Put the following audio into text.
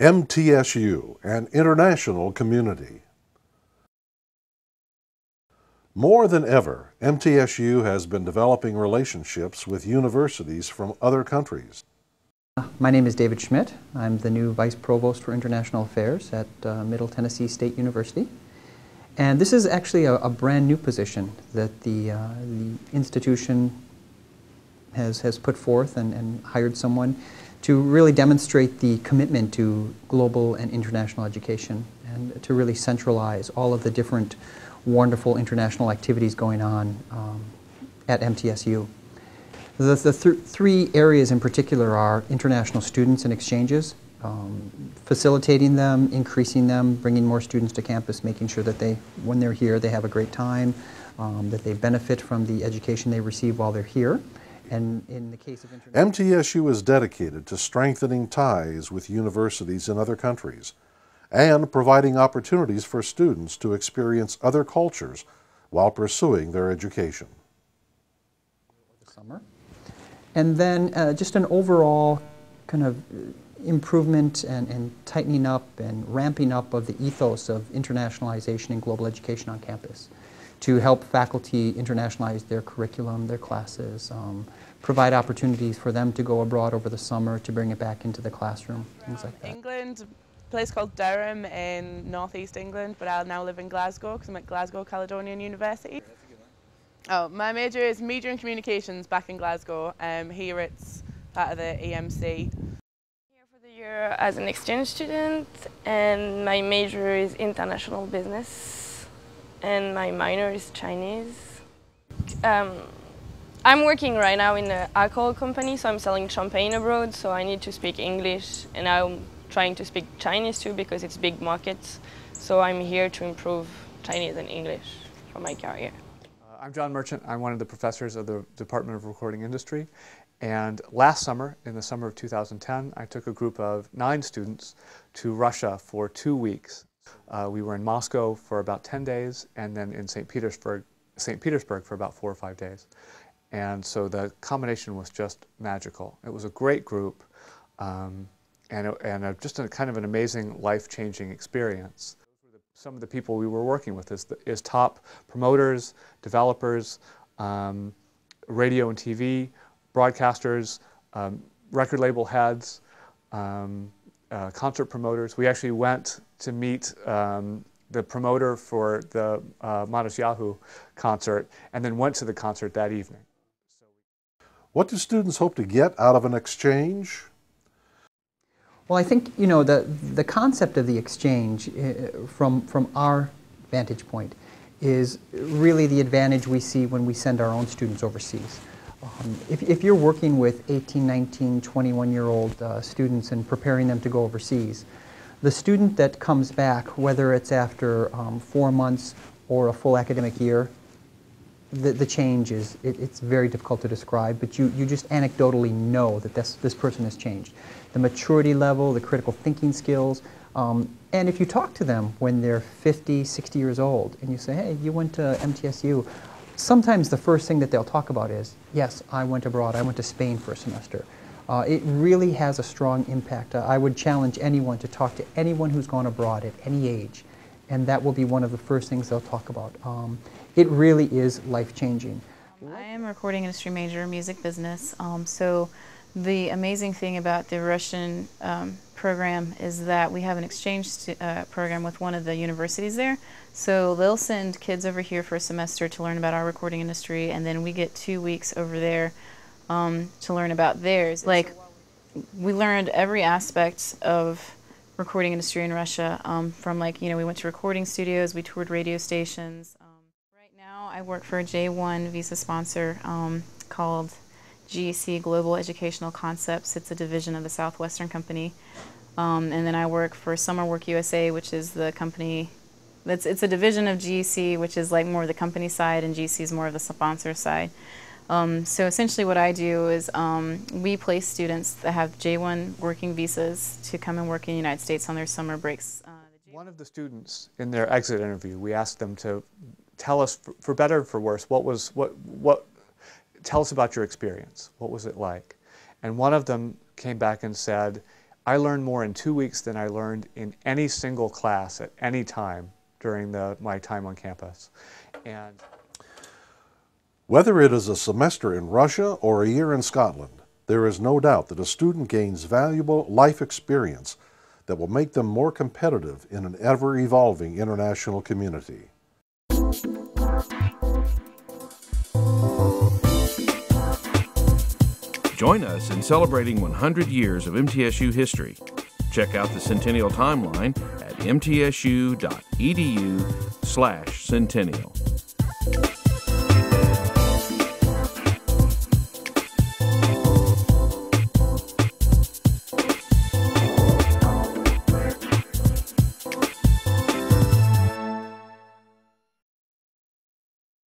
MTSU, an international community. More than ever, MTSU has been developing relationships with universities from other countries. My name is David Schmidt. I'm the new Vice Provost for International Affairs at Middle Tennessee State University. And this is actually a brand new position that the institution has put forth and hired someone to really demonstrate the commitment to global and international education and to really centralize all of the different wonderful international activities going on at MTSU. The three areas in particular are international students and exchanges, facilitating them, increasing them, bringing more students to campus, making sure that when they're here, they have a great time, that they benefit from the education they receive while they're here. And in the case of MTSU is dedicated to strengthening ties with universities in other countries and providing opportunities for students to experience other cultures while pursuing their education. Summer. And then just an overall kind of improvement and tightening up and ramping up of the ethos of internationalization and global education on campus, to help faculty internationalize their curriculum, their classes, provide opportunities for them to go abroad over the summer, to bring it back into the classroom, things like that. England, a place called Durham in northeast England, but I now live in Glasgow because I'm at Glasgow Caledonian University. Oh, my major is Media and Communications back in Glasgow. Here it's part of the EMC. Here for the year as an exchange student, and my major is international business, and my minor is Chinese. I'm working right now in an alcohol company, so I'm selling champagne abroad, so I need to speak English, and I'm trying to speak Chinese too because it's big markets. So I'm here to improve Chinese and English for my career. I'm John Merchant. I'm one of the professors of the Department of Recording Industry. And last summer, in the summer of 2010, I took a group of 9 students to Russia for 2 weeks. We were in Moscow for about 10 days, and then in St. Petersburg for about 4 or 5 days. And so the combination was just magical. It was a great group, and just a kind of an amazing, life-changing experience. Some of the people we were working with is top promoters, developers, radio and TV, broadcasters, record label heads, concert promoters. We actually went to meet the promoter for the Matisyahu concert, and then went to the concert that evening. What do students hope to get out of an exchange? Well, I think, you know, the concept of the exchange from our vantage point is really the advantage we see when we send our own students overseas. If you're working with 18, 19, 21-year-old students and preparing them to go overseas, the student that comes back, whether it's after 4 months or a full academic year, the change is, it's very difficult to describe, but you just anecdotally know that this person has changed. The maturity level, the critical thinking skills, and if you talk to them when they're 50, 60 years old, and you say, hey, you went to MTSU, sometimes the first thing that they'll talk about is, yes, I went abroad, I went to Spain for a semester. It really has a strong impact. I would challenge anyone to talk to anyone who's gone abroad at any age, and that will be one of the first things they'll talk about. It really is life-changing. I am a recording industry major, music business, so the amazing thing about the Russian program is that we have an exchange program with one of the universities there. So they'll send kids over here for a semester to learn about our recording industry, and then we get 2 weeks over there to learn about theirs. Like, we learned every aspect of recording industry in Russia, from, like, you know, we went to recording studios, we toured radio stations. Right Now I work for a J1 visa sponsor called GEC Global Educational Concepts. It's a division of the Southwestern Company. And then I work for Summer Work USA, which is the company, it's a division of GEC, which is like more of the company side, and GEC is more of the sponsor side. So essentially what I do is we place students that have J1 working visas to come and work in the United States on their summer breaks. One of the students in their exit interview, we asked them to tell us, for better or for worse, tell us about your experience. What was it like? And one of them came back and said, I learned more in 2 weeks than I learned in any single class at any time during my time on campus. And whether it is a semester in Russia or a year in Scotland, there is no doubt that a student gains valuable life experience that will make them more competitive in an ever-evolving international community. Join us in celebrating 100 years of MTSU history. Check out the Centennial Timeline at mtsu.edu/centennial.